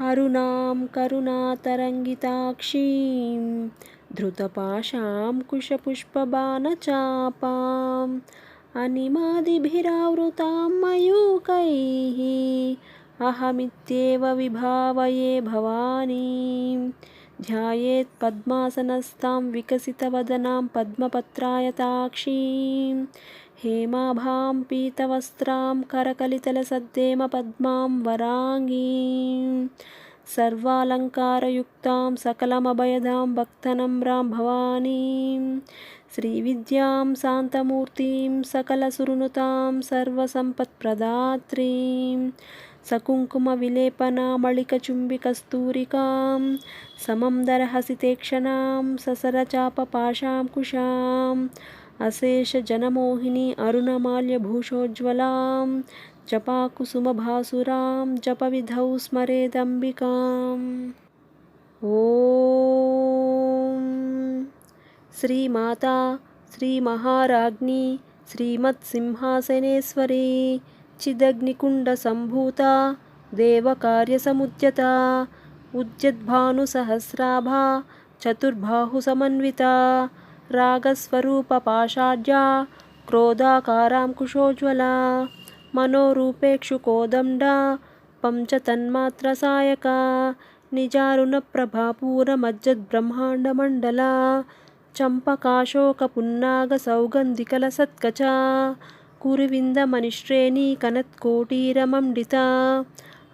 अरुणां करुणातरङ्गिताक्षीं धृतपाशां कुशपुष्पबाणचापाम् अनिमादिभिरावृतां मयूकैः अहमित्येव विभावये भवानीं। ध्यायेत् पद्मासनस्थां विकसितवदनां पद्मपत्रायताक्षीं हेमाभां पीतवस्त्रां करकलितलसद्देमपद्मां वराङ्गीं सर्वालङ्कारयुक्तां सकलमभयदां भक्तनम्रां भवानीं श्रीविद्यां शान्तमूर्तिं सकलसुरनुतां सर्वसम्पत्प्रदात्रीं सकुङ्कुमविलेपनामलिकचुम्बिकस्तूरिकां समं दरहसितेक्षणां ससरचापपाशां कुशाम् अशेषजनमोहिनी अरुणमाल्यभूषोज्ज्वलां जपाकुसुमभासुरां जपविधौ स्मरेदम्बिकाम्। ॐ श्रीमाता श्रीमहाराज्ञी श्रीमत्सिंहासनेश्वरी चिदग्निकुण्डसम्भूता देवकार्यसमुद्यता उद्यद्भानुसहस्राभा चतुर्बाहुसमन्विता रागस्वरूपपाषाढ्या क्रोधाकाराङ्कुशोज्ज्वला मनोरूपेक्षुकोदण्डा पञ्चतन्मात्रसायका निजारुणप्रभापूरमज्जद्ब्रह्माण्डमण्डला चम्पकाशोकपुन्नागसौगन्धिकलसत्कचा कुरुविन्दमणिश्रेणी कनत्कोटीरमण्डिता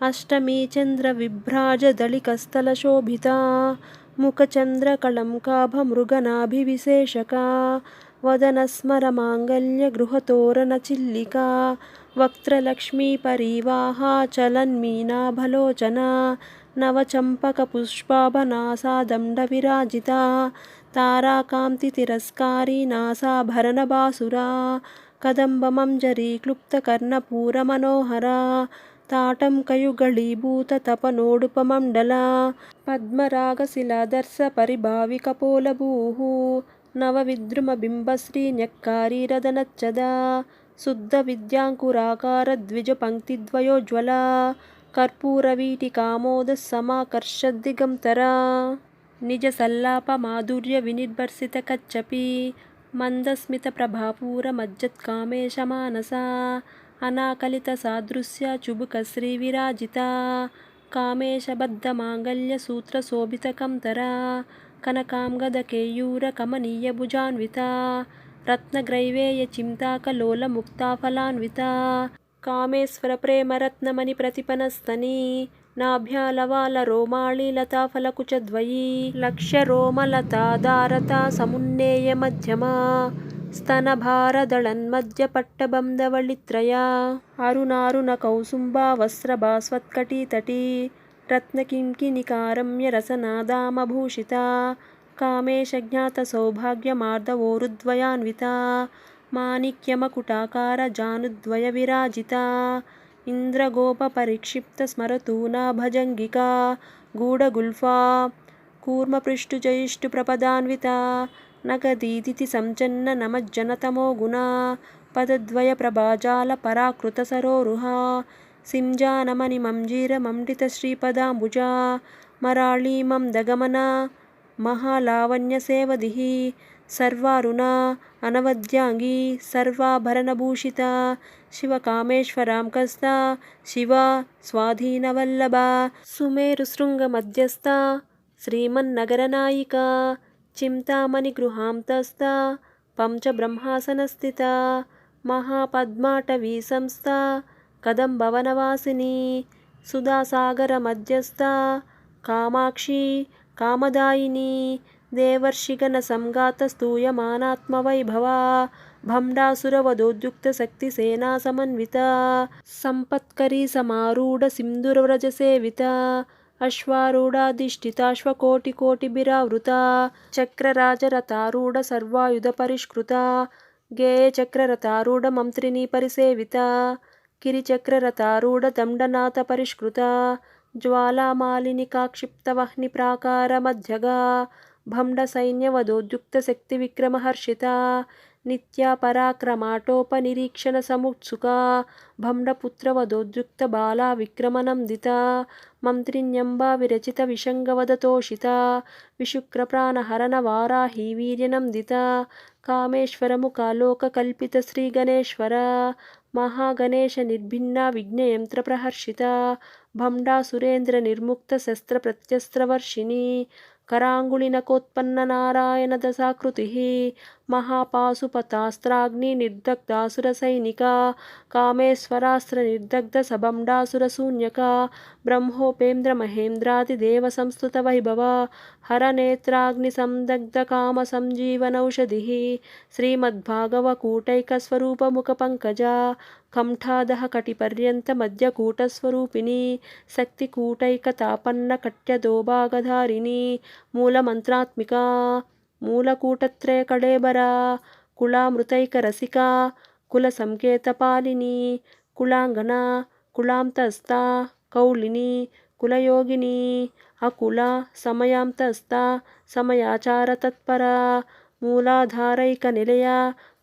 अष्टमी चन्द्रविभ्राजदलिकस्थलशोभिता मुखचन्द्रकलङ्काभमृगनाभिविशेषका वदनस्मरमाङ्गल्यगृहतोरणचिल्लिका वक्त्रलक्ष्मीपरीवाहा चलन्मीनाभलोचना नवचम्पकपुष्पाभनासादण्डविराजिता ताराकान्तितिरस्कारी नासाभरणबासुरा कदम्बमञ्जरीक्लुप्तकर्णपूरमनोहरा ताटङ्कयुगळीभूततपनोडुपमण्डला पद्मरागशिलादर्शपरिभाविकपोलभूः नवविद्रुमबिम्बश्रीन्यक्कारीरदनच्छदा शुद्धविद्याङ्कुराकारद्विजपङ्क्तिद्वयोज्ज्वला कर्पूरवीटिकामोदस्समाकर्षद्दिगन्तरा निजसल्लापमाधुर्यविनिर्भर्सितकच्छपि मन्दस्मितप्रभापूरमज्जत्कामेशमानसा अनाकलितसादृश्या चुबुकश्रीविराजिता कामेशबद्धमाङ्गल्यसूत्रशोभितकन्तरा कनकाङ्गदकेयूरकमनीयभुजान्विता रत्नग्रैवेयचिन्ताकलोलमुक्ताफलान्विता कामेश्वरप्रेमरत्नमणिप्रतिपनस्तनी नाभ्यालवालरोमाळीलताफलकुचद्वयी लक्ष्यरोमलताधारता समुन्नेयमध्यमा स्तनभारदळन्मध्यपट्टबन्धवळित्रया अरुणारुणकौसुम्बा वस्त्रभास्वत्कटितटी रत्नकिङ्किणिकारम्यरसनादामभूषिता कामेशज्ञातसौभाग्यमार्दवोरुद्वयान्विता माणिक्यमकुटाकारजानुद्वयविराजिता इन्द्रगोपपरिक्षिप्तस्मरतूना भजङ्गिका गूढगुल्फा कूर्मपृष्ठुजयिष्ठुप्रपदान्विता नगदीदितिसञ्चन्ननमज्जनतमोगुणा पदद्वयप्रभाजालपराकृतसरोरुहा सिंजानमणिमञ्जीरमण्डितश्रीपदाम्बुजा मराळीमन्दगमना महालावण्यसेवधिः सर्वारुणा अनवद्याङ्गी सर्वाभरणभूषिता शिवकामेश्वरांकस्था शिवा स्वाधीनवल्लभा सुमेरुशृङ्गमध्यस्था श्रीमन्नगरनायिका चिन्तामणिगृहान्तस्था पञ्चब्रह्मासनस्थिता महापद्माटवीसंस्था कदम्बवनवासिनी सुधासागरमध्यस्था कामाक्षी कामदायिनी देवर्षिगणसंघातस्तूयमानात्मवैभवा भण्डासुरवधोद्युक्तशक्तिसेनासमन्विता सम्पत्करी समारूढसिन्धुरव्रजसेविता अश्वारूढाधिष्ठिताश्वकोटिकोटिभिरावृता चक्रराजरथारूढसर्वायुधपरिष्कृता गेयचक्ररथारूढमन्त्रिणी परिसेविता गिरिचक्ररथारूढदण्डनाथपरिष्कृता ज्वालामालिनिकाक्षिप्तवह्निप्राकारमध्यगा भण्डसैन्यवधोद्युक्तशक्तिविक्रमहर्षिता नित्या पराक्रमाटोपनिरीक्षणसमुत्सुका भण्डपुत्रवधोद्युक्तबाला विक्रमनन्दिता मन्त्रिण्यम्बा विरचितविषङ्गवदतोषिता विशुक्रप्राणहरणवाराही वीर्यनन्दिता कामेश्वरमुखालोककल्पितश्रीगणेश्वरा महागणेशनिर्भिन्ना विघ्नयन्त्रप्रहर्षिता भण्डासुरेन्द्रनिर्मुक्तशस्त्रप्रत्यस्त्रवर्षिणी कराङ्गुलिनकोत्पन्ननारायणदशाकृतिः महापाशुपतास्त्राग्निनिर्दग्धासुरसैनिका कामेश्वरास्त्रनिर्दग्धसभण्डासुरशून्यका ब्रह्मोपेन्द्रमहेन्द्रादिदेवसंस्तुतवैभवा हरनेत्राग्निसंदग्धकामसञ्जीवनौषधिः श्रीमद्भागवकूटैकस्वरूपमुखपङ्कजा कण्ठादः कटिपर्यन्तमध्यकूटस्वरूपिणी शक्तिकूटैकतापन्नकट्यदोभागधारिणी मूलमन्त्रात्मिका मूलकूटत्रयकळेबरा कुलामृतैकरसिका कुलसंकेतपालिनी कुलाङ्गना कुलान्तस्था कौलिनी कुलयोगिनी अकुला समयांतस्था समयाचारतत्परा मूलाधारैकनिलया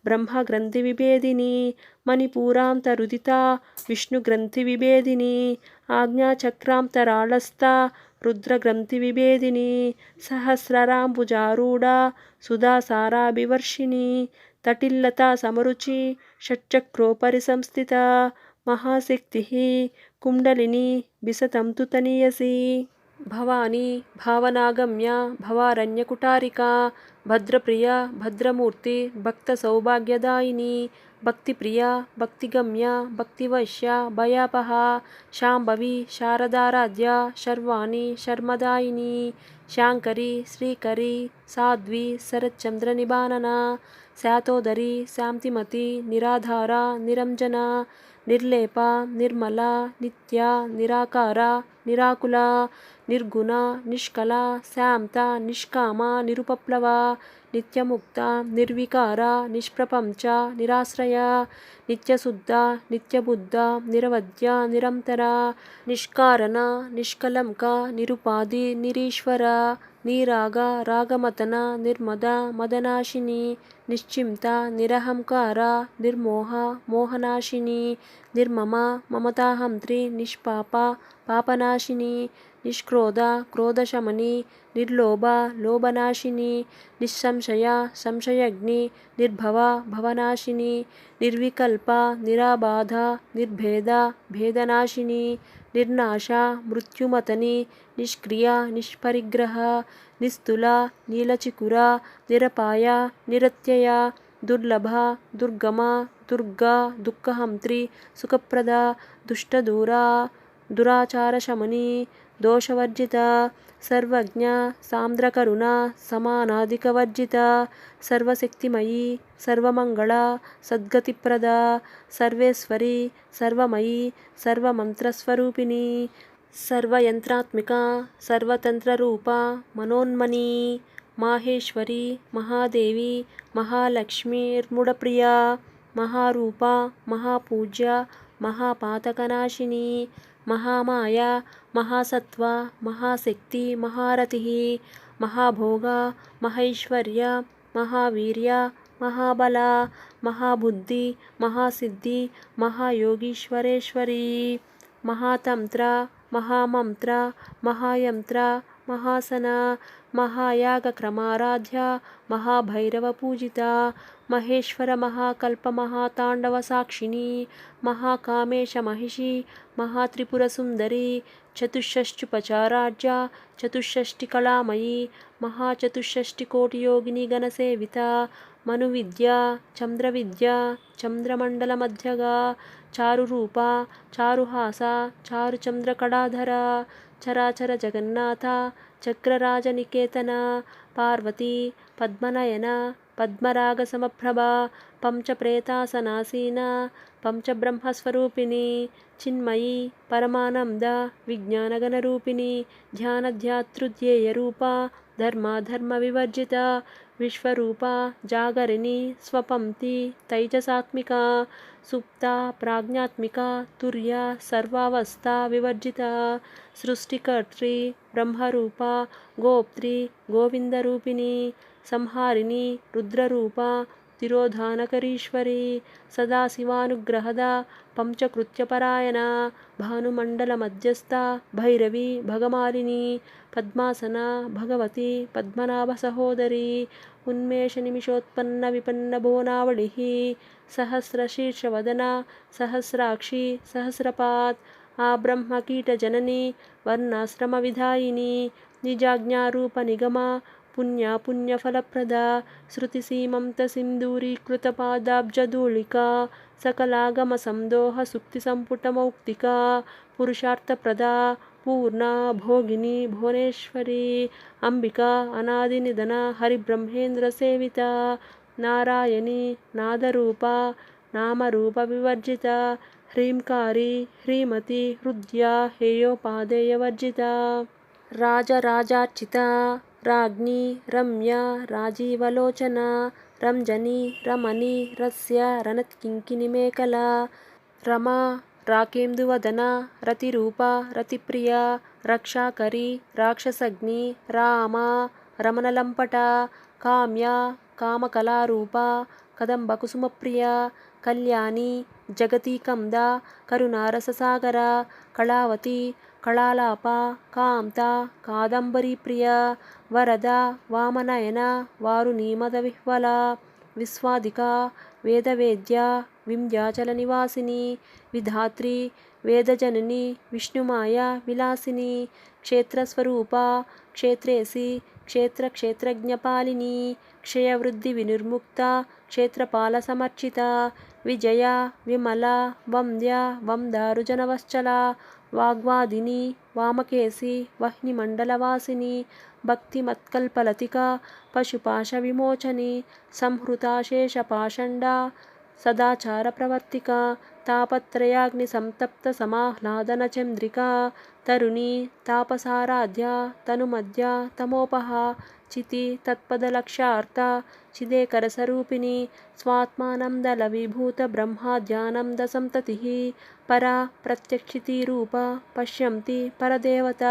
ब्रह्मग्रन्थिविभेदिनी मणिपूरान्तरुदिता विष्णुग्रन्थिविभेदिनी आज्ञाचक्रान्तराळस्था रुद्रग्रन्थिविभेदिनी सहस्रराम्बुजारूढा सुधासाराभिवर्षिणी तटिल्लता समरुचि षट्चक्रोपरि संस्थिता महाशक्तिः कुण्डलिनी बिसतं तु तनीयसी भवानी भावनागम्या भवारण्यकुटारिका भद्रप्रिया भद्रमूर्ति भक्तसौभाग्यदायिनी भक्तिप्रिया भक्तिगम्या भक्तिवश्या भयापहा शाम्भवी शारदाराध्या शर्वाणी शर्मदायिनी शाङ्करी श्रीकरी साध्वी शरच्चन्द्रनिबानना శాతోదరి శాంతిమతి నిరాధార నిరంజన నిర్లేప నిర్మల నిత్య నిరాకార నిరాకుల నిర్గుణ నిష్కల శాంత నిష్కామ నిరుపప్లవ నిత్యముక్త నిర్వికార నిష్ప్రపంచ నిరాశ్రయ నిత్యశుద్ధ నిత్యబుద్ధ నిరవధ్య నిరంతర నిష్కారణ నిష్కలంక నిరుపాధి నిరీశ్వర నీరాగ రాగమతన నిర్మద మదనాశిని నిశ్చింత నిరహంకార నిర్మోహ మోహనాశిని నిర్మమ మమతాహంత్రి నిష్పాప పాపనాశిని నిష్క్రోధ క్రోధశమని నిర్లోభ లోభనాశిని నిస్సంశయ సంశయగ్ని నిర్భవ భవనాశిని నిర్వికల్ప నిరాబాధ నిర్భేద భేదనాశిని నిర్నాశ మృత్యుమతని నిష్క్రియ నిష్పరిగ్రహ నిస్తుల నీలచికుర నిరపాయ నిరత్యయ దుర్లభ దుర్గమ దుర్గా దుఃఖహంత్రి సుఖప్రద దుష్టదూర దురాచారశమని దోషవర్జిత సర్వజ్ఞ సాంద్రకరుణ సమానాధికవర్జిత సర్వశక్తిమయీ సర్వమంగళ సద్గతిప్రద సర్వేశ్వరి సర్వమయీ సర్వమంత్రస్వరూపిణి సర్వయంత్రాత్మిక సర్వతంత్రరూప మనోన్మనీ మాహేశ్వరి మహాదేవి మహాలక్ష్మీర్ముడప్రియ మహారూప మహాపూజ్య మహాపాతకనాశిని మహామాయ మహాసత్వ మహాశక్తి మహారతి మహాభోగ మహైశ్వర్య మహావీర్య మహాబల మహాబుద్ధి మహాసిద్ధి మహాయోగీశ్వరేశ్వరి మహాతంత్ర మహామంత్ర మహాయంత్ర మహాసన మహాయాగక్రమారాధ్య మహాభైరవపూజిత మహేశ్వర మహాకల్ప మహాతాండవ సాక్షిణి మహాకామేశ మహిషి మహాత్రిపురసుందరి చతుషష్ట్యుపచారాఢ్య చతుషష్టికళామయీ మహాచతుషష్టికోటియోగిని గణసేవిత మనువిద్య చంద్రవిద్య చంద్రమండలమధ్యగా చారురూప చారుహాస చారుచంద్రకళాధర చరాచర జగన్నాథ చక్రరాజనికేతన పార్వతీ పద్మనయన పద్మరాగసమప్రభ పంచప్రేతాసనాసీన పంచబ్రహ్మస్వరూపిణి చిన్మయీ పరమానంద విజ్ఞానగణరూపిణి ధ్యానధ్యాతృధ్యేయరూప ధర్మాధర్మ వివర్జిత విశ్వరూప జాగరిణి స్వపంక్తి తైజసాత్మిక సుప్త ప్రాజ్ఞాత్మిక తుర్య సర్వావస్థ వివర్జిత సృష్టికర్త్రి బ్రహ్మరూప గోప్త్రి గోవిందరూపిణి సంహారిణి రుద్రరూప తిరోధానకరీశ్వరి సదాశివానుగ్రహద పంచకృత్యపరాయణ భానుమండల మధ్యస్థ భైరవి భగమాలిని పద్మాసన భగవతి పద్మనాభ సహోదరి ఉన్మేష నిమిషోత్పన్న విపన్న భువనావళి సహస్రశీర్షవదన సహస్రాక్షి సహస్రపాత్ ఆ బ్రహ్మకీటజనని వర్ణాశ్రమ విధాయిని నిజాజ్ఞారూప నిగమ పుణ్యఫలప్రద శృతిసీమంత సింధూరీకృత పాదాబ్జధూళికా సకలాగమ సందోహ సుక్తి సంపుట మౌక్తిక పురుషార్థప్రద పూర్ణ భోగిని భువనేశ్వరి అంబిక అనాది నిధన హరిబ్రహ్మేంద్ర సేవిత నారాయణి నాదరూప నామరూప వివర్జిత హ్రీంకారి హ్రీమతి హృద్యా హేయోపాదేయవర్జిత రాజరాజార్చిత రాజ్ఞి రమ్య రాజీవలోచన రంజని రమణి రస్య రణత్కింకిని మేఖల రమా రాకేందువదన రతిరూప రతిప్రియ రక్షాకరి రాక్షసగ్ని రామ రమణలంపట కామ్య కామకళారూప కదంబకుసుమప్రియ కళ్యాణి జగతీకంద కరుణారససాగర కళావతి కళాలాప కాంత కాదంబరీప్రియ వరద వామనయన వారుణీమద విహ్వల విశ్వాదిక వేదవేద్య వింధ్యాచల నివాసిని విధాత్రి వేదజనని విష్ణుమాయ విలాసిని క్షేత్రస్వరూప క్షేత్రేసి క్షేత్రజ్ఞపాలిని క్షయవృద్ధి వినిర్ముక్త క్షేత్రపాల సమర్చిత విజయ విమల వంద్య వందారుజనవశ్చల వాగ్వాదిని వామకేసి వహ్నిమండలవాసిని భక్తిమత్కల్పలతిక పశుపాశ విమోచని సంహృతాశేషపాషండ సదాచార ప్రవర్తిక తాపత్రయాగ్ని సంతప్త సమాహ్లాదన చంద్రిక తరుణి తాపసారాధ్య తనుమధ్య తమోపహ చితి తత్పదలక్ష్యార్థ చిదేకర స్వరూపిణి స్వాత్మానందల విభూత బ్రహ్మాద్యానంద సంతతి పరా ప్రత్యక్షితీరూప పశ్యంతి పరదేవత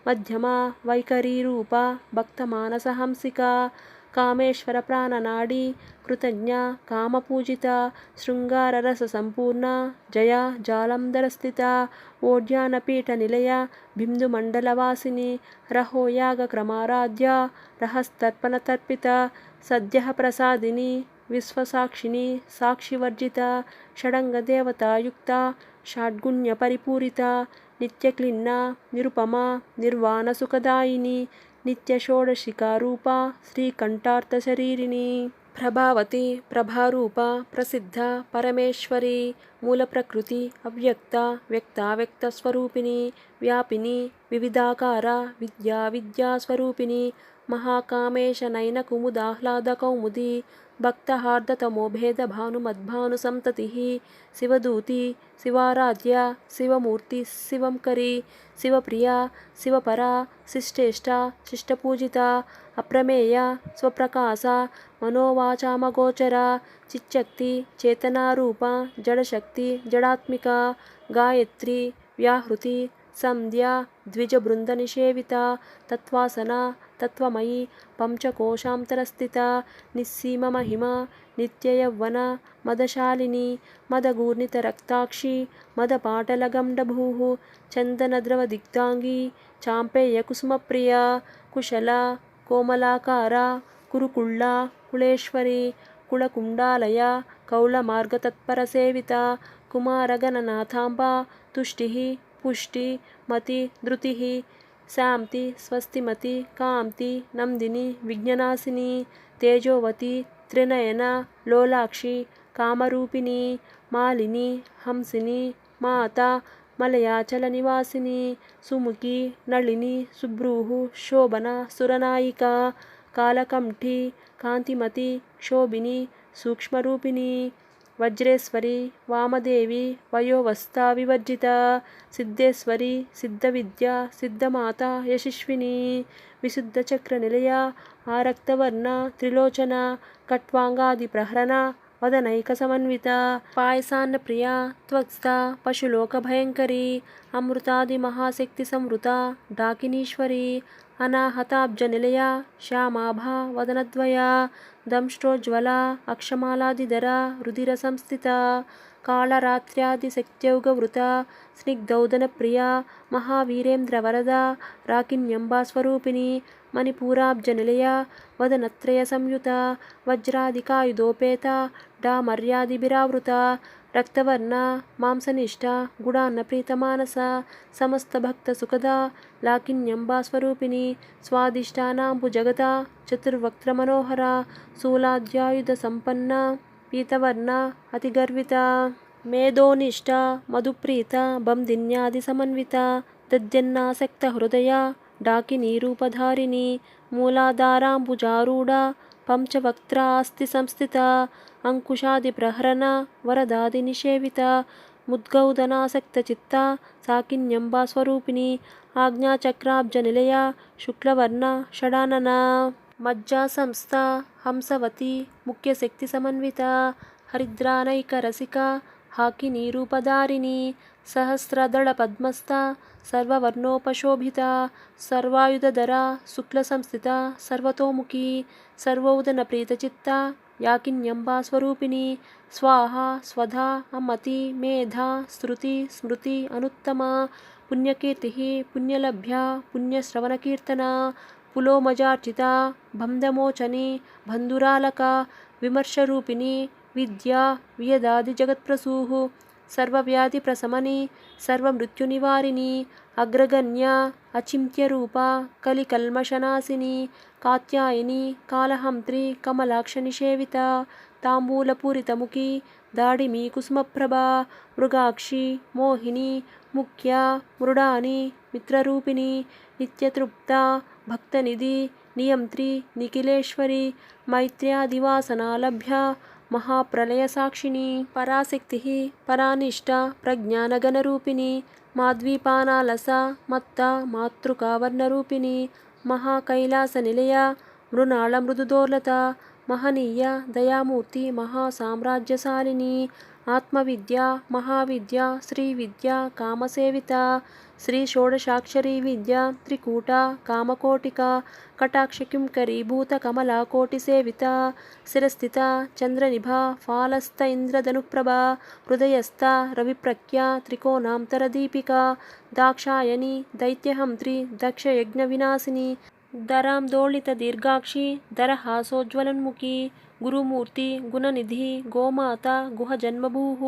మధ్యమ వైఖరీరూప భక్తమానసహంసిక కామేశ్వర ప్రాణనాడి కృతజ్ఞ కామపూజిత శృంగారరస సంపూర్ణ జయ జాలంధరస్థిత ఓడ్యానపీఠ నిలయ బిందుమండలవాసిని రహోయాగ క్రమారాధ్య రహస్తర్పణతర్పిత సద్య ప్రసాదిని విశ్వసాక్షిని సాక్షివర్జిత షడంగదేవతాయుక్త షాడ్గుణ్య పరిపూరిత నిత్యక్లిన్న నిరుపమ నిర్వాణ సుఖదాయిని నిత్య షోడశికారూప శ్రీకంఠార్థశరీరిణి ప్రభావతి ప్రభారూప ప్రసిద్ధ పరమేశ్వరి మూల ప్రకృతి అవ్యక్త వ్యక్తావ్యక్త స్వరూపిణి వ్యాపిని వివిధాకార విద్యాస్వరూపిణి మహాకామేశ నయన కుముదాహ్లాద కౌముది భక్తహార్దతమోభేద భానుమద్భాను సంతతి శివదూతి శివారాధ్య శివమూర్తి శివంకరి శివప్రియ శివపరా శిష్టేష్ట శిష్టపూజిత అప్రమేయ స్వప్రకాశ మనోవాచామగోచర చిచ్చక్తి చేతనారూప జడశక్తి జడాత్మిక గాయత్రి వ్యాహృతి సంధ్య ద్విజబృంద నిషేవిత తత్వాసన తత్వమయి పంచకోశాంతరస్థిత నిస్సీమ మహిమ నిత్యయౌవన మదశాలిని మదగూర్ణిత రక్తాక్షి మదపాటలగండభూ చందనద్రవ దిగ్ధాంగి చాంపేయ కుసుమప్రియ కుశల కోమలాకార కురుకుళ్ళ కుళేశ్వరి కుళకుండాలయ కౌళమార్గతత్పరసేవిత కుమారగణనాథాంబ తుష్టి పుష్టి మతి ధృతి శాంతి స్వస్తిమతి కాంతి నందిని విఘ్ననాశిని తేజోవతి త్రినయన లోలాక్షి కామరూపిణి మాలిని హంసిని మాత మలయాచల నివాసిని సుముఖి నళిని సుభ్రూహు శోభన సురనాయిక కాలకంఠి కాంతిమతి శోభిని సూక్ష్మరూపిణి వజ్రేశ్వరి వామదేవి వయోవస్థా వివర్జిత సిద్ధేశ్వరి సిద్ధవిద్య సిద్ధమాత యశస్విని విశుద్ధచక్ర నిలయ ఆరక్తవర్ణ త్రిలోచన కట్వాంగాది ప్రహరణ वदनैकसमन्विता पायसान्नप्रिया त्वक्स्था पशुलोकभयङ्करी अमृतादिमहाशक्तिसंवृता डाकिनीश्वरी अनाहताब्जनिलया श्यामाभा वदनद्वया दंष्ट्रोज्ज्वला अक्षमालादिधरा रुधिरसंस्थिता कालरात्र्यादिशक्त्यौगवृता स्निग्धौदनप्रिया महावीरेन्द्रवरदा राकिन्यम्बास्वरूपिणी मणिपूराब्जनिलया वदनत्रयसंयुता वज्रादिकायुधोपेता डामर्यादिभिरावृता रक्तवर्णा मांसनिष्ठा गुडान्नप्रीतमानसा समस्तभक्तसुखदा लाकिन्यम्बास्वरूपिणी स्वादिष्टानाम्बुजगता चतुर्वक्त्रमनोहरा शूलाद्यायुधसम्पन्ना पीतवर्णा अतिगर्विता मेधोनिष्ठा मधुप्रीता बंदिन्यादिसमन्विता दद्यन्नासक्तहृदया डाकिनीरूपधारिणी मूलाधाराम्बुजारूढा पंचवक्त्रा अस्ति संस्थिता अंकुशादिप्रहरणा वरदादिनिषेविता मुद्गौदनासक्तचित्ता साकिन्यम्बास्वरूपिणी आज्ञाचक्राब्जनिलया शुक्लवर्णा षडानना मज्जासंस्था हंसवती मुख्यशक्तिसमन्विता हरिद्रानैकरसिका हाकिनीरूपधारिणी सहस्रदलपद्मस्था सर्ववर्णोपशोभिता सर्वायुधधरा शुक्लसंस्थिता सर्वतोमुखी सर्वौदनप्रीतचित्ता याकिन्यम्बास्वरूपिणी स्वाहा स्वधा अमति मेधा श्रुति स्मृति अनुत्तमा पुण्यकीर्तिः पुण्यलभ्या पुण्यश्रवणकीर्तना पुलोमजार्चिता बन्धमोचनी बन्धुरालका विमर्शरूपिणी विद्या वियदादिजगत्प्रसूः सर्वव्याधिप्रशमनी सर्वमृत्युनिवारिणी अग्रगण्या अचिन्त्यरूपा कलिकल्मषनाशिनी कात्यायनी कालहन्त्री कमलाक्षनिषेविता ताम्बूलपूरितमुखी दाडिमी कुसुमप्रभा मृगाक्षी मोहिनी मुख्या मृडानी मित्ररूपिणी नित्यतृप्ता भक्तनिधि नियंत्री निखिलेश्वरी मैत्र्यादिवासना लभ्या महाप्रलयसाक्षिणी पराशक्तिः परानिष्ठा प्रज्ञानगणरूपिणी माध्वीपानालसा मत्ता मातृकावर्णरूपिणी महाकैलासनिलया मृणालमृदुदोलता महनीया दयामूर्ति महासाम्राज्यशालिनी आत्मविद्या महाविद्या श्रीविद्या कामसेविता श्री षोडशाक्षरी विद्या त्रिकूटा कामकोटिका कटाक्षकिंकरीभूत कमलाकोटिसेविता शिरस्थिता चंद्रनिभा फालस्थ इंद्रधनुप्रभा हृदयस्था रविप्रख्या त्रिकोणांतरदीपिका दाक्षायणी दैत्यहंत्री दक्षयज्ञविनाशिनी दरांदोलितदीर्घाक्षी दरहासोज्ज्वलन्मुखी गुरुमूर्ति गुणनिधि गोमाता गुहजन्मभूः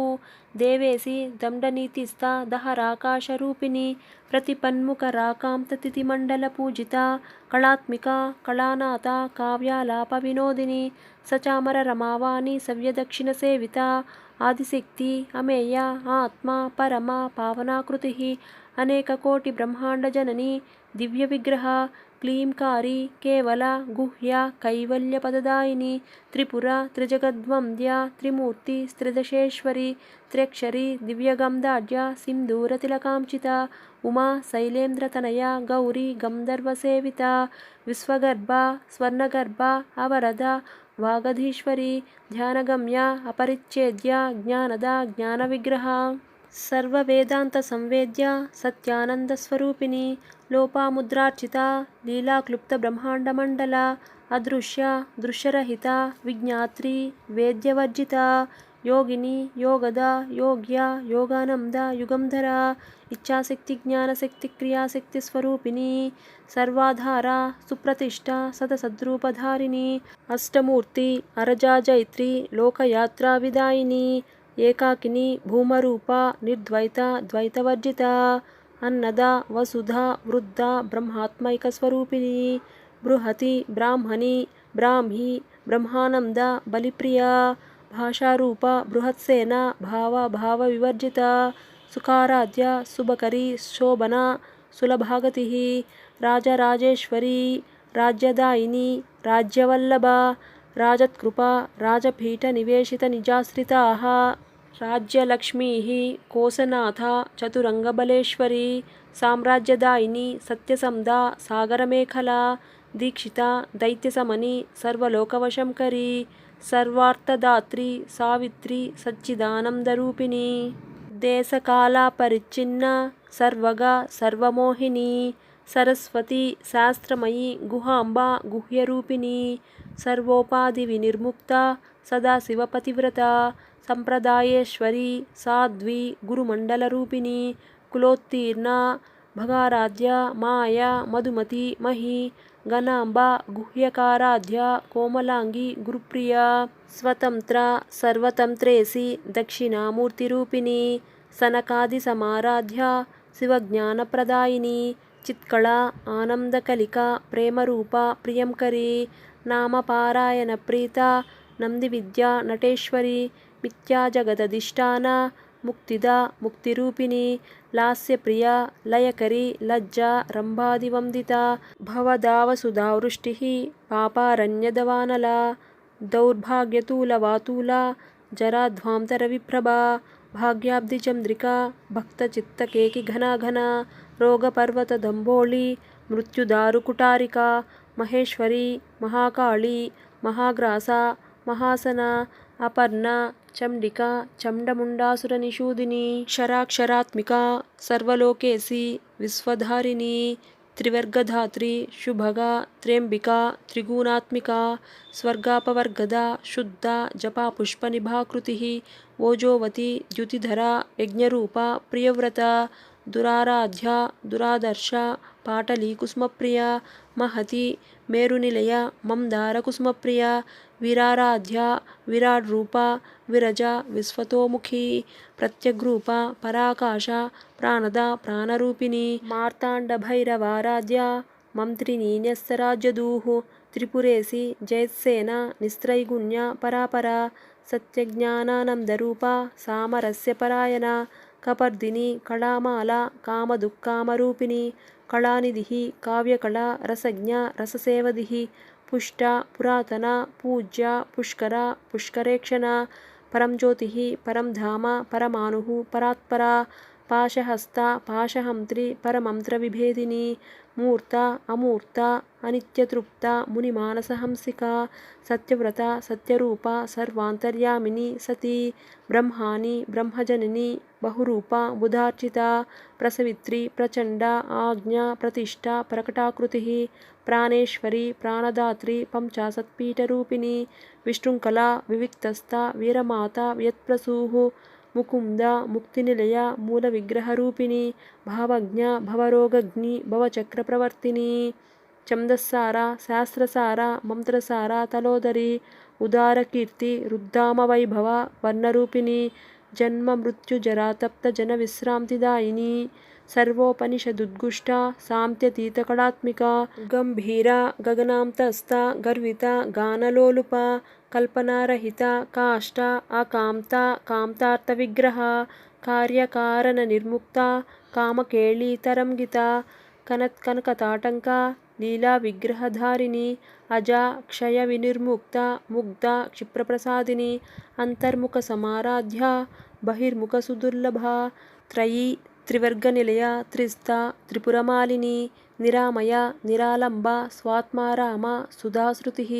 देवेशी दण्डनीतिस्था दहराकाशरूपिणी प्रतिपन्मुखराकान्ततिथिमण्डलपूजिता कलात्मिका कलानाथा काव्यालापविनोदिनी सचामररमावाणी सव्यदक्षिणसेविता आदिशक्ति अमेया आत्मा परमा पावनाकृतिः अनेककोटिब्रह्माण्डजननी दिव्यविग्रहा क्लींकारी केवला गुह्या कैवल्यपददायिनी त्रिपुरा त्रिजगद्वन्द्या त्रिमूर्ति त्रिदशेश्वरी त्र्यक्षरी दिव्यगन्धाढ्या सिन्दूरतिलकांचिता उमा शैलेन्द्रतनया गौरी गन्धर्वसेविता विश्वगर्भा स्वर्णगर्भा अवरदा वागधीश्वरी ध्यानगम्या अपरिच्छेद्या ज्ञानदा ज्ञानविग्रहा सर्ववेदान्तसंवेद्या सत्यानन्दस्वरूपिणी लोपामुद्रार्चिता लीलाक्लुप्तब्रह्माण्डमण्डला अदृश्या दृश्यरहिता विज्ञात्री वेद्यवर्जिता योगिनी योगदा योग्या योगानंदा युगंधरा इच्छाशक्तिज्ञानशक्तिक्रियाशक्तिस्वरूपिणी सर्वाधारा सुप्रतिष्ठा सदसद्रूपधारिणी अष्टमूर्ति अरजाजयित्री लोकयात्राविदायिनी एकाकिनी भूमरूपा निर्द्वैता द्वैतवर्जिता अन्नदा वसुधा वृद्धा ब्रह्मात्मैकस्वरूपिणी बृहति ब्राह्मणी ब्राह्मी ब्रह्मानंदा बलिप्रिया भाषारूपा बृहत्सेना भावविवर्जिता सुखाराध्या शुभकरी शोभना सुलभागतिः राजराजेश्वरी राज्यदायिनी राज्यवल्लभा राजत्कृपा राजपीठनिवेशितनिजाश्रिताः राज्यलक्ष्मीः कोसनाथा चतुरंगबलेश्वरी साम्राज्यदायिनी सत्यसंधा सागरमेखला दीक्षिता दैत्यसमनी सर्वलोकवशंकरी सर्वार्थदात्री सावित्री सच्चिदानन्दरूपिणी देशकालापरिच्छिन्न सर्वगा सर्वमोहिनी सरस्वती शास्त्रमयी गुहाम्बा गुह्यरूपिणी सर्वोपाधिविनिर्मुक्ता सदाशिवपतिव्रता संप्रदायेश्वरी साध्वी गुरुमण्डलरूपिणी कुलोत्तीर्णा भगाराध्या माया मधुमती मही गणाम्बा गुह्यकाराध्या कोमलांगी गुरुप्रिया स्वतंत्रा सर्वतंत्रेसी दक्षिणामूर्तिरूपिणी सनकादिसमाराध्या शिवज्ञानप्रदायिनी चित्कला आनंदकलिका प्रेमरूपा प्रियंकरी नामपारायणप्रीता नंदिविद्या नटेश्वरी मिथ्याजगदधिष्ठाना मुक्तिदा मुक्तिरूपिणी लास्यप्रिया लयकरी लज्जा रंभादिवंदिता भवदावसुधावृष्टिः पापारण्यदवानला दौर्भाग्यतूलवातूला जराध्वांतरविप्रभा भाग्याब्धिचंद्रिका भक्तचित्तकेकि घना घना रोगपर्वतदंभोळी मृत्युदारुकुटारिका महेश्वरी महाकाली महाग्रासा महासना अपर्णा चंडिका चंडमुंडासुरनिषूदिनी क्षराक्षरात्मिका सर्वलोकेसी विश्वधारिणी त्रिवर्गधात्री शुभगा त्र्यंबिका त्रिगुणात्मिका स्वर्गापवर्गदा शुद्धा जपा पुष्पनिभाकृतिः ओजोवती द्युतिधरा यज्ञरूपा प्रियव्रता दुराराध्या दुरादर्शा पाटली कुसुमप्रिया महती मेरुनिलया मंदार कुसुमप्रिया वीराराध्या विराड्रूपा विरजा विश्वतोमुखी प्रत्यग्रूपा पराकाशा प्राणदा प्राणरूपिणी मार्ताण्डभैरवाराध्या मंत्रिणी न्यस्तराज्यदूः त्रिपुरेशी जयत्सेना निस्त्रैगुण्या परापरा सत्यज्ञानानन्दरूपा सामरस्यपरायणा कपर्दिनी कलामाला कामदुःखामरूपिणी कलानिधिः काव्यकला रसज्ञा रससेवधिः पुष्टा पुरातना पूज्या पुष्करा पुष्करेक्षणा परं ज्योतिः परं धाम परमाणुः परात्परा पाशहस्ता पाशहंत्री परमंत्रविभेदिनी मूर्ता अमूर्ता अनित्यतृप्ता मुनिमानसहंसिका सत्यव्रता सत्यरूपा सर्वान्तर्यामिनी सती ब्रह्माणी ब्रह्मजननी बहुरूपा बुधार्चिता प्रसवित्री प्रचंडा आज्ञा प्रतिष्ठा प्रकटाकृतिः प्राणेश्वरी प्राणदात्री पंचाशत्पीठरूपिणी विष्णुकला विविक्तस्था वीरमाता व्यत्प्रसूः मुकुंदा मुक्तिनिलया मूलविग्रहरूपिणी भावज्ञा भवरोगग्नि भवचक्रप्रवर्तिनी छन्दस्सारा शास्त्रसारा मंत्रसारा तलोदरी उदारकीर्ति रुद्धामवैभवा वर्णरूपिणी जन्म मृत्युजरातप्त जनविश्रांतिदायिनी सर्वोपनिषदुद्गुष्टा साम्त्यतीतकलात्मिका गंभीरा गगनान्तस्था गर्विता गानलोलुपा कल्पनारहिता काष्ठा अकांता कांतार्थविग्रहा कार्यकारणनिर्मुक्ता कामकेळीतरंगिता कनत्कनकताटंका लीलाविग्रहधारिणी अजा क्षयविनिर्मुक्ता मुग्धा क्षिप्रप्रसादिनी अंतर्मुखसमाराध्या बहिर्मुखसुदुर्लभा त्रयी त्रिवर्गनिलया त्रिस्ता त्रिपुरमालिनी निरामया निरालंबा स्वात्मारामा सुधाश्रुतिः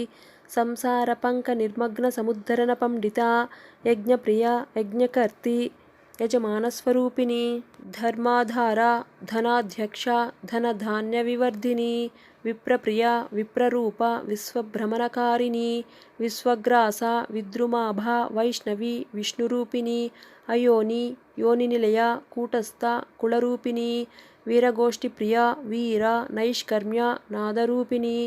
संसारपङ्कनिर्मग्नसमुद्धरणपण्डिता यज्ञप्रिया यज्ञकर्त्री यजमानस्वरूपिणी धर्माधारा धनाध्यक्षा धनधान्यविवर्धिनी विप्रप्रिया विप्ररूपा विश्वभ्रमणकारिणी विश्वग्रासा विद्रुमाभा वैष्णवी विष्णुरूपिणी अयोनि योनिनिलया कूटस्था कुलरूपिणी वीरगोष्ठीप्रिया वीरा नैष्कर्म्या नादरूपिणी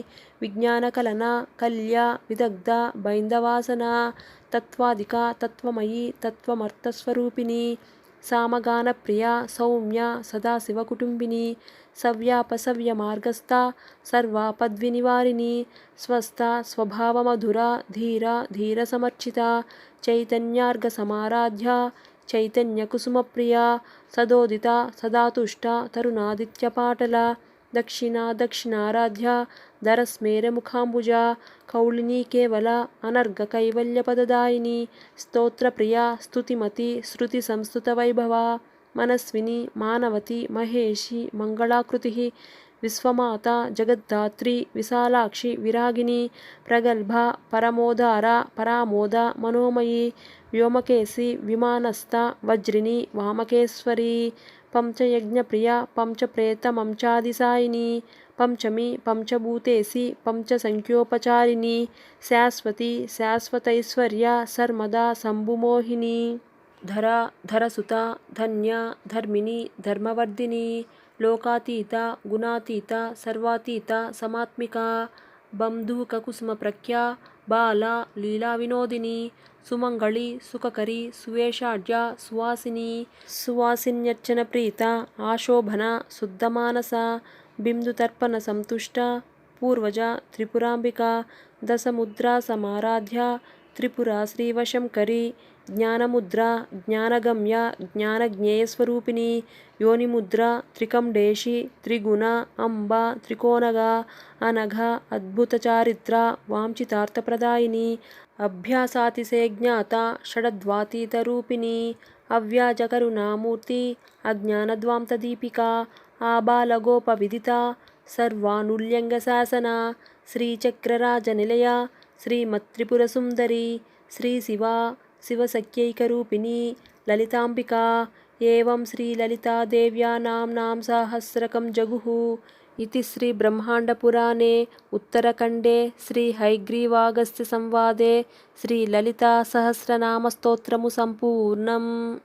विज्ञानकलना कल्या विदग्धा बैन्दवासना तत्त्वादिका तत्त्वमयी तत्त्वमर्थस्वरूपिणी सामगानप्रिया सौम्या सदाशिवकुटुम्बिनी सव्यापसव्यमार्गस्था सर्वापद्विनिवारिणी स्वस्था स्वभावमधुरा धीरा धीरसमर्चिता चैतन्यार्घसमाराध्या चैतन्यकुसुमप्रिया सदोदिता सदातुष्टा तरुणादित्यपाटला दक्षिणा दक्षिणाराध्या दरस्मेरमुखाम्बुजा कौलिनी केवला अनर्घकैवल्यपददायिनी स्तोत्रप्रिया स्तुतिमती श्रुतिसंस्तुतवैभवा मनस्विनी मानवती महेशी मंगलाकृतिः విశ్వమాత జగద్ధాత్రి విశాలాక్షి విరాగిణి ప్రగల్భ పరమోదార పరామోద మనోమయి వ్యోమకేశి విమానస్థ వజ్రిని వామకేశ్వరి పంచయజ్ఞప్రియ పంచప్రేతమంచాదిసాయిని పంచమి పంచభూతేసి పంచసంఖ్యోపచారిణి శాశ్వతి శాశ్వతైశ్వర్య సర్మదా శంభుమోహిని ధరా ధరసుత ధన్య ధర్మిణి ధర్మవర్ధిని లోకాతీత గుణాతీత సర్వాతీత సమాత్మిక బంధూకకుసుమప్రఖ్య బాల లీలా వినోదిని సుమంగళి సుఖకరి సువేషాఢ్య సువాసిని సువాసిన్యర్చన ప్రీత ఆశోభన శుద్ధమానస బిందుతర్పణ సంతుష్ట పూర్వజ త్రిపురాంబిక దశముద్రా సమారాధ్య త్రిపుర శ్రీవశంకరి జ్ఞానముద్ర జ్ఞానగమ్య జ్ఞానజ్ఞేయస్వరూపిణి యోనిముద్ర త్రికండేశి త్రిగుణ అంబ త్రికోణగ అనఘ అద్భుతచారిత్ర వాంఛితార్థప్రదాయిని అభ్యాసాతిశయజ్ఞాత షడద్వాతీతరూపిణి అవ్యాజకరుణామూర్తి అజ్ఞానద్వాంతదీపిక ఆబాలగోపవిదిత సర్వానుల్యంఘశాసన శ్రీచక్రరాజనిలయ శ్రీమత్త్రిపురసుందరి శ్రీశివ శివసఖ్యైకరూపిణి లలితాంబిక ఏవం శ్రీలలితాదేవ్యా నామ్నాం సహస్రకం జగుః इति श्रीब्रह्माण्डपुराणे उत्तरखण्डे श्रीहयग्रीवागस्त्यसंवादे श्रीललितासहस्रनामस्तोत्रमु सम्पूर्णम्।